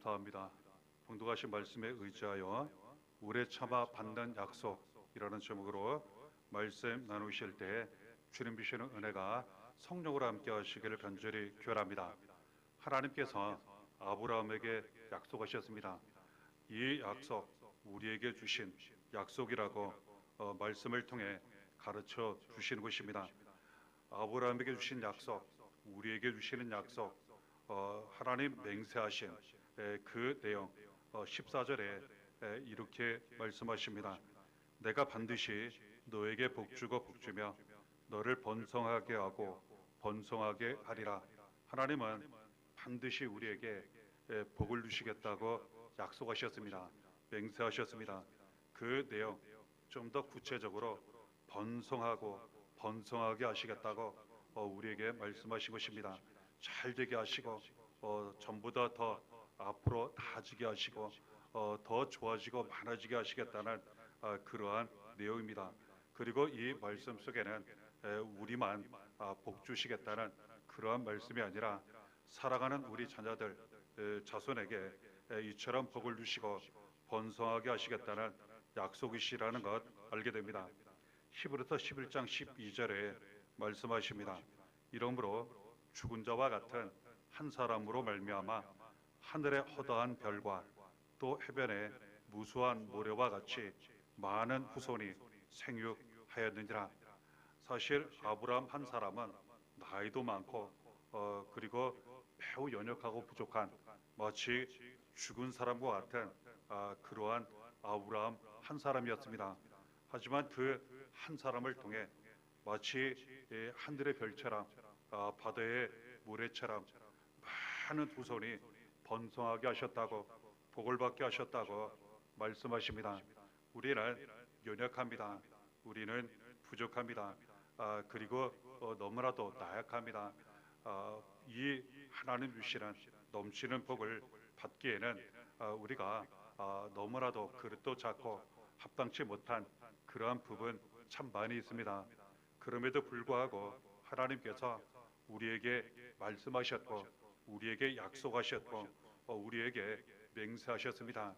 감사합니다. 봉독하신 말씀에 의지하여 오래 참아 받는 약속이라는 제목으로 말씀 나누실 때 주님 주시는 은혜가 성령으로 함께 하시기를 간절히 기원합니다. 하나님께서 아브라함에게 약속하셨습니다. 이 약속, 우리에게 주신 약속이라고 말씀을 통해 가르쳐 주시는 것입니다. 아브라함에게 주신 약속, 우리에게 주시는 약속, 하나님 맹세하신 그 내용 14절에 이렇게 말씀하십니다. 내가 반드시 너에게 복주고 복주며 너를 번성하게 하고 번성하게 하리라. 하나님은 반드시 우리에게 복을 주시겠다고 약속하셨습니다. 맹세하셨습니다. 그 내용 좀 더 구체적으로 번성하고 번성하게 하시겠다고 우리에게 말씀하신 것입니다. 잘 되게 하시고 전보다 더 앞으로 나아지게 하시고 더 좋아지고 많아지게 하시겠다는 그러한 내용입니다. 그리고 이 말씀 속에는 우리만 복 주시겠다는 그러한 말씀이 아니라 살아가는 우리 자녀들 자손에게 이처럼 복을 주시고 번성하게 하시겠다는 약속이시라는 것 알게 됩니다. 히브리서 11장 12절에 말씀하십니다. 이러므로 죽은 자와 같은 한 사람으로 말미암아 하늘의 허다한 별과 또 해변의 무수한 모래와 같이 많은 후손이 생육하였느니라. 사실 아브라함 한 사람은 나이도 많고 그리고 매우 연약하고 부족한 마치 죽은 사람과 같은 그러한 아브라함 한 사람이었습니다. 하지만 그 한 사람을 통해 마치 하늘의 별처럼 바다의 모래처럼 많은 후손이 번성하게 하셨다고 복을 받게 하셨다고 말씀하십니다. 우리는 연약합니다. 우리는 부족합니다. 그리고 너무나도 나약합니다. 이 하나님 주시는 넘치는 복을 받기에는 우리가 너무나도 그릇도 작고 합당치 못한 그러한 부분 참 많이 있습니다. 그럼에도 불구하고 하나님께서 우리에게 말씀하셨고 우리에게 약속하셨고 우리에게 맹세하셨습니다.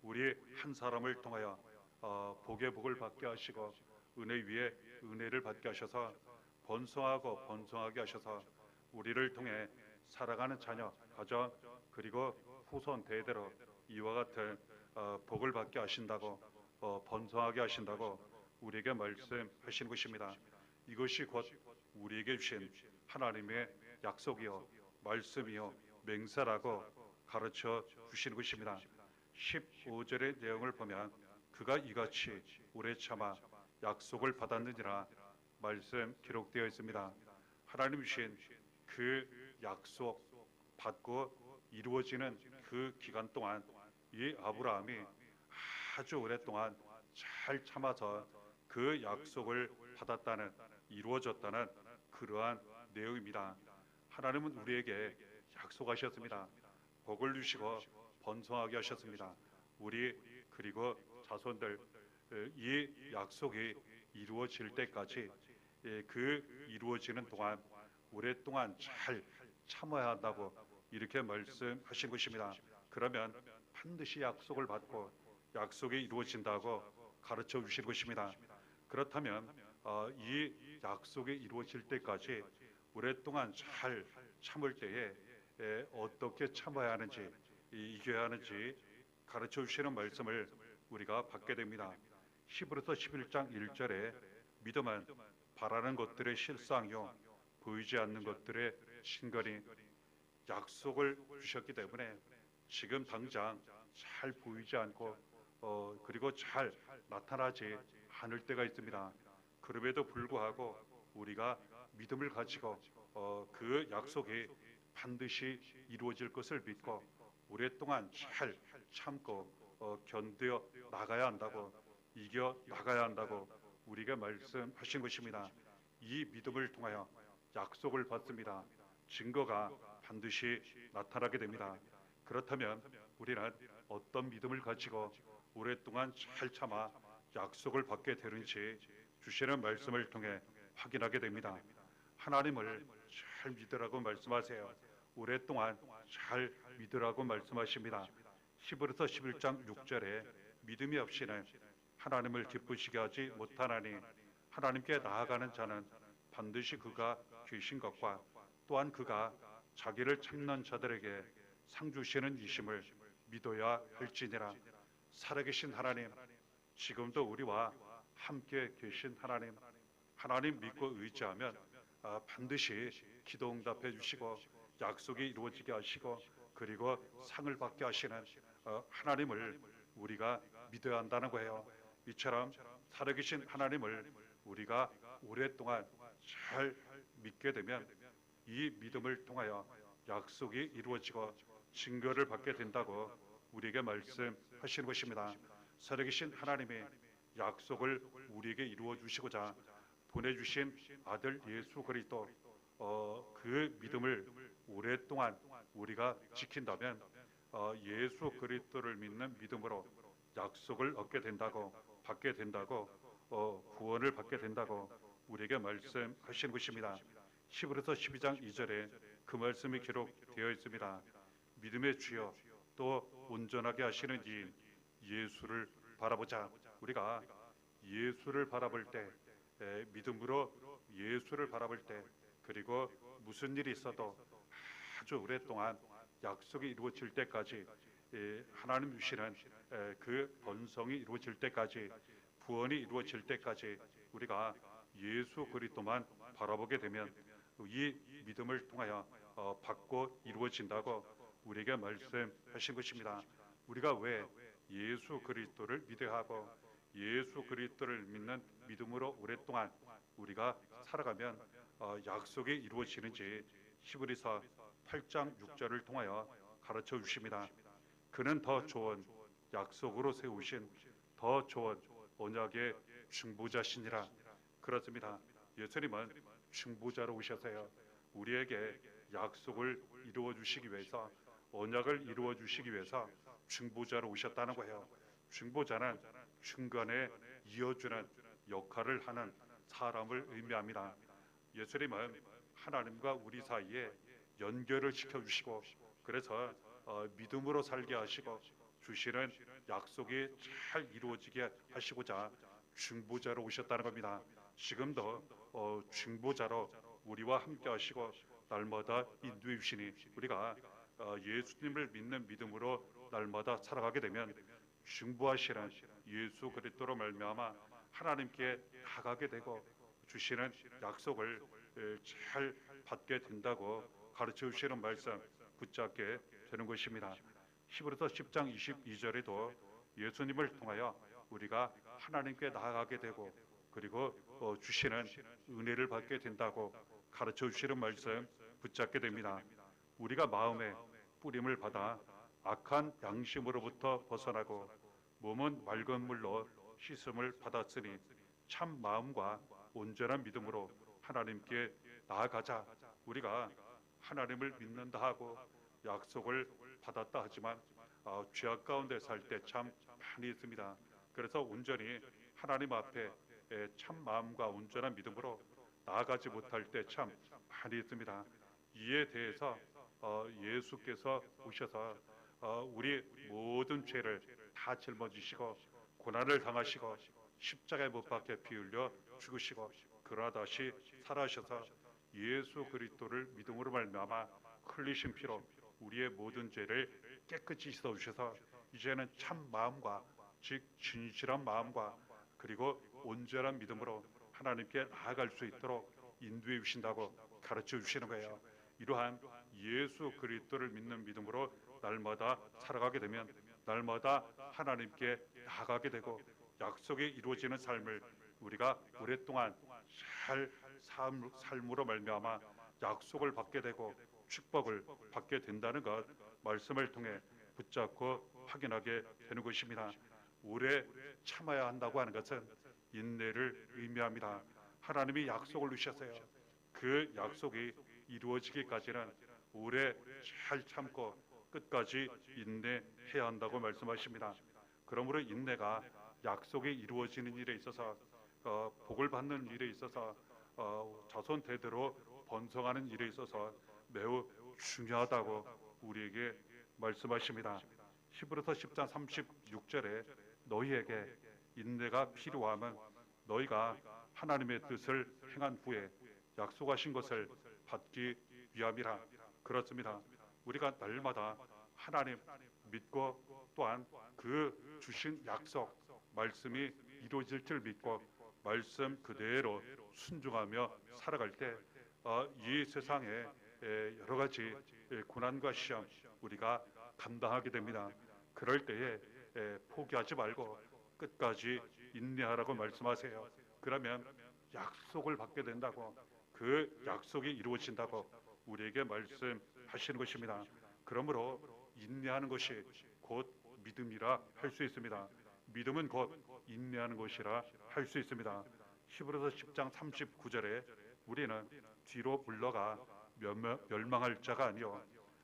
우리 한 사람을 통하여 복의 복을 받게 하시고 은혜 위에 은혜를 받게 하셔서 번성하고 번성하게 하셔서 우리를 통해 살아가는 자녀, 가정 그리고 후손 대대로 이와 같은 복을 받게 하신다고 번성하게 하신다고 우리에게 말씀하신 것입니다. 이것이 곧 우리에게 주신 하나님의 약속이요 말씀이요 맹세라고 가르쳐 주시는 것입니다. 15절의 내용을 보면 그가 이같이 오래 참아 약속을 받았느니라 말씀 기록되어 있습니다. 하나님 주신 그 약속 받고 이루어지는 그 기간 동안 이 아브라함이 아주 오랫동안 잘 참아서 그 약속을 받았다는 이루어졌다는 그러한 내용입니다. 하나님은 우리에게 약속하셨습니다. 복을 주시고 번성하게 하셨습니다. 우리 그리고 자손들 이 약속이 이루어질 때까지 그 이루어지는 동안 오랫동안 잘 참아야 한다고 이렇게 말씀하신 것입니다. 그러면 반드시 약속을 받고 약속이 이루어진다고 가르쳐 주실 것입니다. 그렇다면 이 약속이 이루어질 때까지 오랫동안 잘 참을 때에 어떻게 참아야 하는지 이겨야 하는지 가르쳐 주시는 말씀을 우리가 받게 됩니다. 히브리서 11장 1절에 믿음은 바라는 것들의 실상이요 보이지 않는 것들의 신거니 약속을 주셨기 때문에 지금 당장 잘 보이지 않고 그리고 잘 나타나지 않을 때가 있습니다. 그럼에도 불구하고 우리가 믿음을 가지고 그 약속이 반드시 이루어질 것을 믿고 오랫동안 잘 참고 견뎌 나가야 한다고 이겨 나가야 한다고 우리가 말씀하신 것입니다. 이 믿음을 통하여 약속을 받습니다. 증거가 반드시 나타나게 됩니다. 그렇다면 우리는 어떤 믿음을 가지고 오랫동안 잘 참아 약속을 받게 되는지 주시는 말씀을 통해 확인하게 됩니다. 하나님을 잘 믿으라고 말씀하세요. 오랫동안 잘 믿으라고 말씀하십니다. 히브리서 11장 6절에 믿음이 없이는 하나님을 기쁘시게 하지 못하나니 하나님께 나아가는 자는 반드시 그가 계신 것과 또한 그가 자기를 찾는 자들에게 상 주시는 이심을 믿어야 할지니라. 살아계신 하나님, 지금도 우리와 함께 계신 하나님, 하나님 믿고 의지하면 반드시 기도 응답해 주시고 약속이 이루어지게 하시고 그리고 상을 받게 하시는 하나님을 우리가 믿어야 한다는 거예요. 이처럼 살아계신 하나님을 우리가 오랫동안 잘 믿게 되면 이 믿음을 통하여 약속이 이루어지고 증거를 받게 된다고 우리에게 말씀하시는 것입니다. 살아계신 하나님의 약속을 우리에게 이루어 주시고자 보내주신 아들 예수 그리스도, 그 믿음을 오랫동안 우리가 지킨다면 예수 그리스도를 믿는 믿음으로 약속을 얻게 된다고, 받게 된다고, 구원을 받게 된다고 우리에게 말씀하시는 것입니다. 히브리서 12장 2절에 그 말씀이 기록되어 있습니다. 믿음의 주여 또 온전하게 하시는 이인 예수를 바라보자. 우리가 예수를 바라볼 때, 믿음으로 예수를 바라볼 때, 그리고 무슨 일이 있어도 아주 오랫동안 약속이 이루어질 때까지, 하나님 주시는 그 번성이 이루어질 때까지, 구원이 이루어질 때까지 우리가 예수 그리스도만 바라보게 되면 이 믿음을 통하여 받고 이루어진다고 우리에게 말씀하신 것입니다. 우리가 왜 예수 그리스도를 믿어야 하고 예수 그리스도를 믿는 믿음으로 오랫동안 우리가 살아가면 약속이 이루어지는지 히브리서 8장 6절을 통하여 가르쳐 주십니다. 그는 더 좋은 약속으로 세우신 더 좋은 언약의 중보자시니라. 그렇습니다. 예수님은 중보자로 오셔서요, 우리에게 약속을 이루어 주시기 위해서, 언약을 이루어 주시기 위해서 중보자로 오셨다는 거예요. 중보자는 중간에 이어주는 역할을 하는 사람을 의미합니다. 예수님은 하나님과 우리 사이에 연결을 시켜주시고, 그래서 믿음으로 살게 하시고 주시는 약속이 잘 이루어지게 하시고자 중보자로 오셨다는 겁니다. 지금도 중보자로 우리와 함께 하시고 날마다 인도해 주시니 우리가 예수님을 믿는 믿음으로 날마다 살아가게 되면 중보하시는 예수 그리스도로 말미암아 하나님께 나가게 되고 주시는 약속을 잘 받게 된다고 가르쳐 주시는 말씀 붙잡게 되는 것입니다. 히브리서 10장 22절에도 예수님을 통하여 우리가 하나님께 나아가게 되고 그리고 주시는 은혜를 받게 된다고 가르쳐 주시는 말씀 붙잡게 됩니다. 우리가 마음에 뿌림을 받아 악한 양심으로부터 벗어나고 몸은 맑은 물로 씻음을 받았으니 참 마음과 온전한 믿음으로 하나님께 나아가자. 우리가 하나님을 믿는다 하고 약속을 받았다 하지만 죄악 가운데 살 때 참 많이 있습니다. 그래서 온전히 하나님 앞에 참 마음과 온전한 믿음으로 나아가지 못할 때 참 많이 있습니다. 이에 대해서 예수께서 오셔서 우리 모든 죄를 다 짊어지시고 고난을 당하시고 십자가에 못 박혀 피 흘려 죽으시고 그러나 다시 살아셔서 예수 그리스도를 믿음으로 말미암아 흘리신 피로 우리의 모든 죄를 깨끗이 씻어주셔서 이제는 참 마음과 즉 진실한 마음과 그리고 온전한 믿음으로 하나님께 나아갈 수 있도록 인도해 주신다고 가르쳐 주시는 거예요. 이러한 예수 그리스도를 믿는 믿음으로 날마다 살아가게 되면 날마다 하나님께 나아가게 되고 약속이 이루어지는 삶을 우리가 오랫동안 잘 삶으로 말미암아 약속을 받게 되고 축복을 받게 된다는 것 말씀을 통해 붙잡고 확인하게 되는 것입니다. 오래 참아야 한다고 하는 것은 인내를 의미합니다. 하나님이 약속을 주셨어요. 그 약속이 이루어지기까지는 오래 잘 참고 끝까지 인내해야 한다고 말씀하십니다. 그러므로 인내가 약속이 이루어지는 일에 있어서 복을 받는 일에 있어서 자손 대대로 번성하는 일에 있어서 매우 중요하다고 우리에게 말씀하십니다. 히브리서 10장 36절에 너희에게 인내가 필요함은 너희가 하나님의 뜻을 행한 후에 약속하신 것을 받기 위함이라. 그렇습니다. 우리가 날마다 하나님 믿고 또한 그 주신 약속 말씀이 이루어질 줄 믿고 말씀 그대로 순종하며 살아갈 때 이 세상에 여러 가지 고난과 시험 우리가 감당하게 됩니다. 그럴 때에 포기하지 말고 끝까지 인내하라고 말씀하세요. 그러면 약속을 받게 된다고, 그 약속이 이루어진다고 우리에게 말씀하시는 것입니다. 그러므로 인내하는 것이 곧 믿음이라 할 수 있습니다. 믿음은 곧 인내하는 것이라 할 수 있습니다. 히브리서 10장 39절에 우리는 뒤로 물러가 멸망할 자가 아니요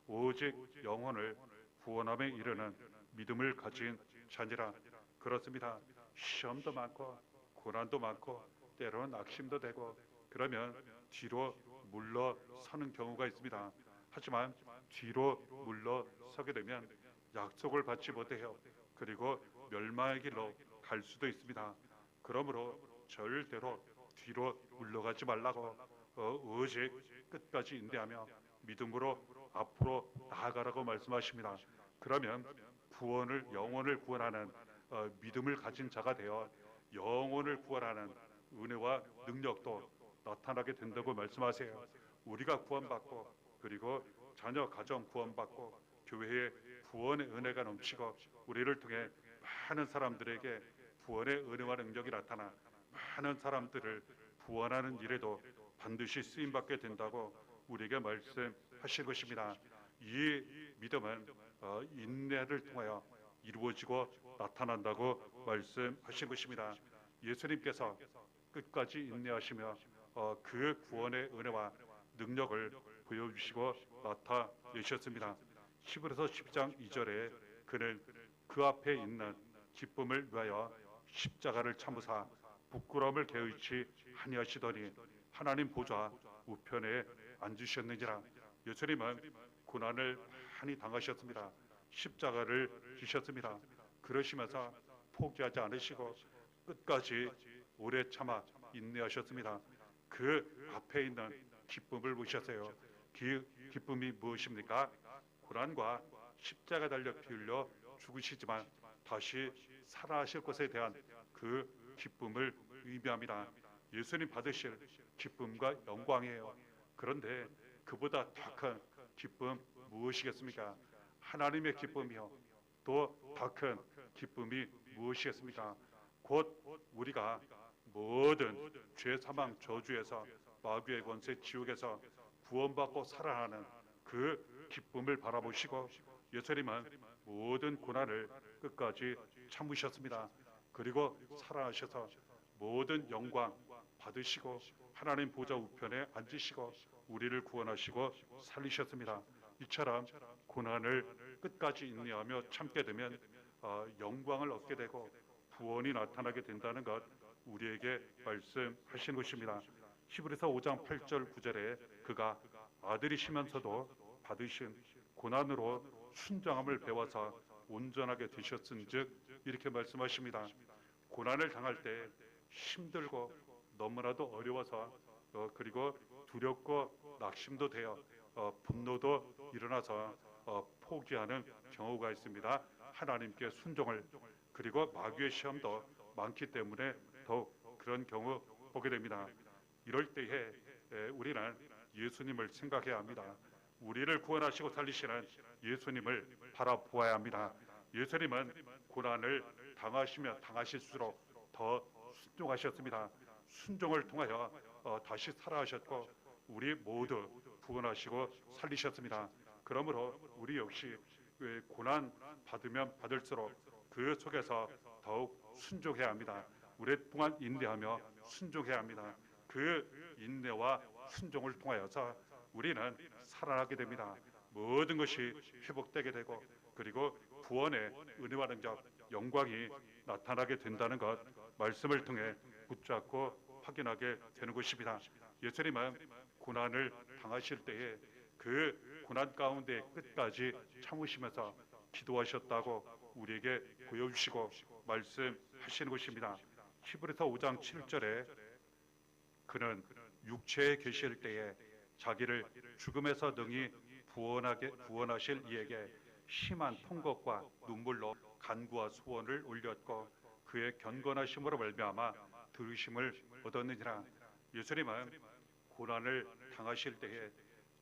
오직 영혼을 구원함에 이르는 믿음을 가진 자니라. 그렇습니다. 시험도 많고 고난도 많고 때로는 낙심도 되고 그러면 뒤로 물러서는 경우가 있습니다. 하지만 뒤로 물러서게 되면 약속을 받지 못해요. 그리고 멸망의 길로 갈 수도 있습니다. 그러므로 절대로 뒤로 물러가지 말라고 오직 끝까지 인내하며 믿음으로 앞으로 나아가라고 말씀하십니다. 그러면 영혼을 구원하는 믿음을 가진 자가 되어 영혼을 구원하는 은혜와 능력도 나타나게 된다고 말씀하세요. 우리가 구원받고 그리고 자녀 가정 구원받고 교회의 구원의 은혜가 넘치고 우리를 통해 많은 사람들에게 구원의 은혜와 능력이 나타나 많은 사람들을 구원하는 일에도 반드시 쓰임받게 된다고 우리에게 말씀하신 것입니다. 이 믿음은 인내를 통하여 이루어지고 나타난다고 말씀하신 것입니다. 예수님께서 끝까지 인내하시며 그 구원의 은혜와 능력을 보여주시고 나타내셨습니다. 히브리서 10장 2절에 그는 그 앞에 있는 기쁨을 위하여 십자가를 참으사 부끄러움을 개의치 아니하시더니 하나님 보좌 우편에 앉으셨느니라. 예수님은 고난을 많이 당하셨습니다. 십자가를 지셨습니다. 그러시면서 포기하지 않으시고 끝까지 오래 참아 인내하셨습니다. 그 앞에 있는 기쁨을 보셨어요. 그 기쁨이 무엇입니까? 고난과 십자가 달려 피 흘려 죽으시지만 다시 살아나실 것에 대한 그 기쁨을 의미합니다. 예수님 받으실 기쁨과 영광이에요. 그런데 그보다 더 큰 기쁨 무엇이겠습니까? 하나님의 기쁨이요. 또 더 큰 기쁨이 무엇이겠습니까? 곧 우리가 모든 죄 사망 저주에서 마귀의 권세 지옥에서 구원받고 살아나는 그 기쁨을 바라보시고 예수님은 모든 고난을 끝까지 참으셨습니다. 그리고 살아나셔서 모든 영광 받으시고 하나님 보좌 우편에 앉으시고 우리를 구원하시고 살리셨습니다. 이처럼 고난을 끝까지 인내하며 참게 되면 영광을 얻게 되고 구원이 나타나게 된다는 것 우리에게 말씀하신 것입니다. 히브리서 5장 8절 9절에 그가 아들이시면서도 받으신 고난으로 순종함을 배워서 온전하게 되셨은즉 이렇게 말씀하십니다. 고난을 당할 때 힘들고 너무나도 어려워서 그리고 두렵고 낙심도 되어 분노도 일어나서 포기하는 경우가 있습니다. 하나님께 순종을 그리고 마귀의 시험도 많기 때문에 더욱 그런 경우 보게 됩니다. 이럴 때에 우리는 예수님을 생각해야 합니다. 우리를 구원하시고 살리시는 예수님을 바라보아야 합니다. 예수님은 고난을 당하시며 당하실수록 더 순종하셨습니다. 순종을 통하여 다시 살아하셨고 우리 모두 구원하시고 살리셨습니다. 그러므로 우리 역시 고난 받으면 받을수록 그 속에서 더욱 순종해야 합니다. 오랫동안 인내하며 순종해야 합니다. 그 인내와 순종을 통하여서 우리는 살아나게 됩니다. 모든 것이 회복되게 되고 그리고 구원의 은혜와 능력, 영광이 나타나게 된다는 것 말씀을 통해 붙잡고 확인하게 되는 것입니다. 예수님은 고난을 당하실 때에 그 고난 가운데 끝까지 참으시면서 기도하셨다고 우리에게 보여주시고 말씀하시는 것입니다. 히브리서 5장 7절에 그는 육체에 계실 때에 자기를 죽음에서 능히 구원하실 이에게 심한 통곡과 눈물로 간구와 소원을 올렸고 그의 경건하심으로 말미암아 들으심을 얻었느니라. 예수님은 고난을 당하실 때에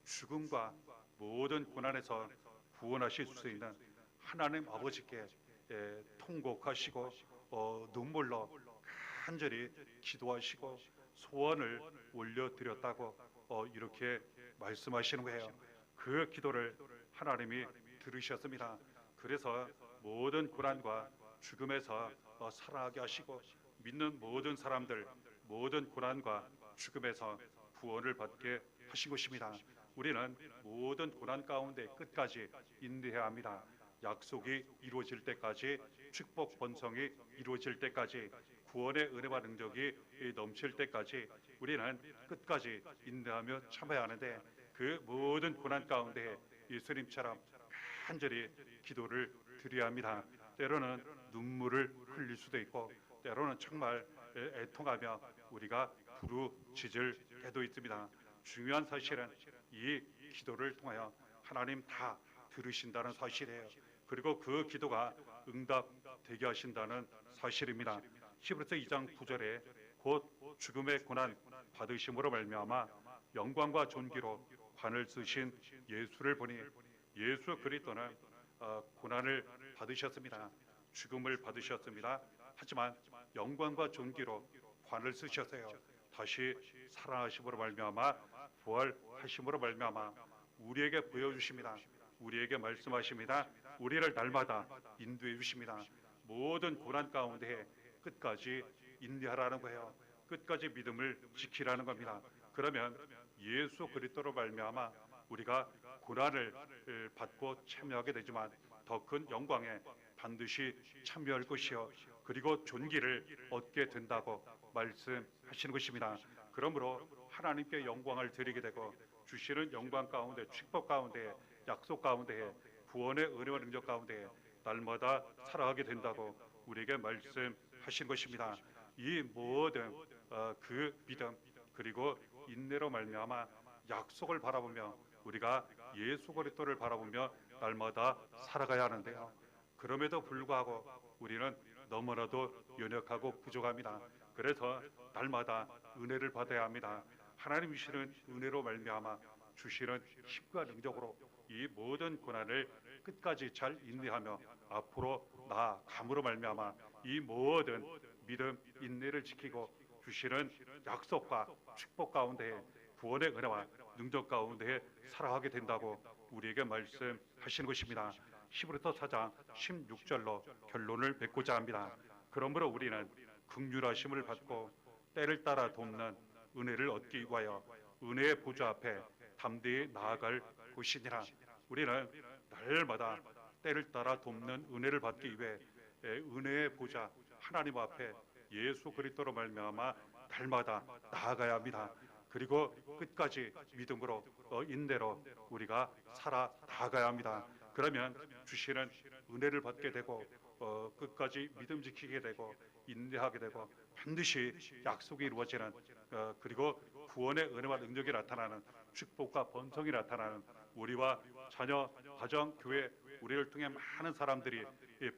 죽음과 모든 고난에서 구원하실 수 있는 하나님 아버지께 통곡하시고 눈물로 간절히 기도하시고 소원을 올려드렸다고 이렇게 말씀하시는 거예요. 그 기도를 하나님이 들으셨습니다. 그래서 모든 고난과 죽음에서 살아나게 하시고 믿는 모든 사람들 모든 고난과 죽음에서 구원을 받게 하신 것입니다. 우리는 모든 고난 가운데 끝까지 인내해야 합니다. 약속이 이루어질 때까지, 축복 번성이 이루어질 때까지, 구원의 은혜와 능력이 넘칠 때까지 우리는 끝까지 인내하며 참아야 하는데 그 모든 고난 가운데 예수님처럼 간절히 기도를 드려야 합니다. 때로는 눈물을 흘릴 수도 있고 때로는 정말 애통하며 우리가 부르짖을 때도 있습니다. 중요한 사실은 이 기도를 통하여 하나님 다 들으신다는 사실이에요. 그리고 그 기도가 응답되게 하신다는 사실입니다. 히브리서 2장 9절에 곧 죽음의 고난 받으심으로 말미암아 영광과 존귀로 관을 쓰신 예수를 보니 예수 그리스도는 고난을 받으셨습니다. 죽음을 받으셨습니다. 하지만 영광과 존귀로 관을 쓰셨어요. 다시 살아나심으로 말미암아 부활하심으로 말미암아 우리에게 보여주십니다. 우리에게 말씀하십니다. 우리를 날마다 인도해 주십니다. 모든 고난 가운데 끝까지 인내하라는 거예요. 끝까지 믿음을 지키라는 겁니다. 그러면 예수 그리스도로 말미암아 우리가 고난을 받고 참여하게 되지만 더 큰 영광에 반드시 참여할 것이요 그리고 존귀를 얻게 된다고 말씀하시는 것입니다. 그러므로 하나님께 영광을 드리게 되고 주시는 영광 가운데 축복 가운데 약속 가운데 구원의 은혜와 능력 가운데 날마다 살아가게 된다고 우리에게 말씀하신 것입니다. 이 모든 그 믿음 그리고 인내로 말미암아 약속을 바라보며 우리가 예수 그리스도를 바라보며 날마다 살아가야 하는데요. 그럼에도 불구하고 우리는 너무나도 연약하고 부족합니다. 그래서 날마다 은혜를 받아야 합니다. 하나님 주시는 은혜로 말미암아 주시는 힘과 능력으로 이 모든 고난을 끝까지 잘 인내하며 앞으로 나아감으로 말미암아 이 모든 믿음 인내를 지키고 주시는 약속과 축복 가운데 구원의 은혜와 능력 가운데 살아가게 된다고 우리에게 말씀하시는 것입니다. 히브리서 4장 16절로 결론을 맺고자 합니다. 그러므로 우리는 긍휼하심을 받고 때를 따라 돕는 은혜를 얻기 위하여 은혜의 보좌 앞에 담대히 나아갈 것이니라. 우리는 날마다 때를 따라 돕는 은혜를 받기 위해 은혜의 보좌 하나님 앞에 예수 그리스도로 말미암아 날마다 나아가야 합니다. 그리고 끝까지 믿음으로 인내로 우리가 살아 나아가야 합니다. 그러면 주시는 은혜를 받게 되고 끝까지 믿음 지키게 되고 인내하게 되고 반드시 약속이 이루어지는 그리고 구원의 은혜와 능력이 나타나는 축복과 번성이 나타나는 우리와 자녀, 가정, 교회 우리를 통해 많은 사람들이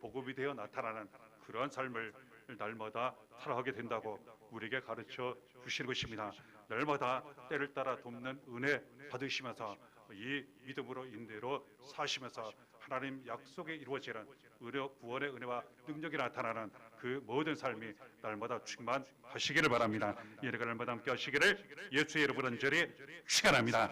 복음이 되어 나타나는 그러한 삶을 날마다 살아가게 된다고 우리에게 가르쳐 주시는 것입니다. 날마다 때를 따라 돕는 은혜 받으시면서 이 믿음으로 인내로 사시면서 하나님 약속에 이루어지는 구원의 은혜와 능력이 나타나는 그 모든 삶이 날마다 충만하시기를 바랍니다. 이 은혜가 날마다 함께 하시기를 예수의 이름으로 간절히 축원합니다.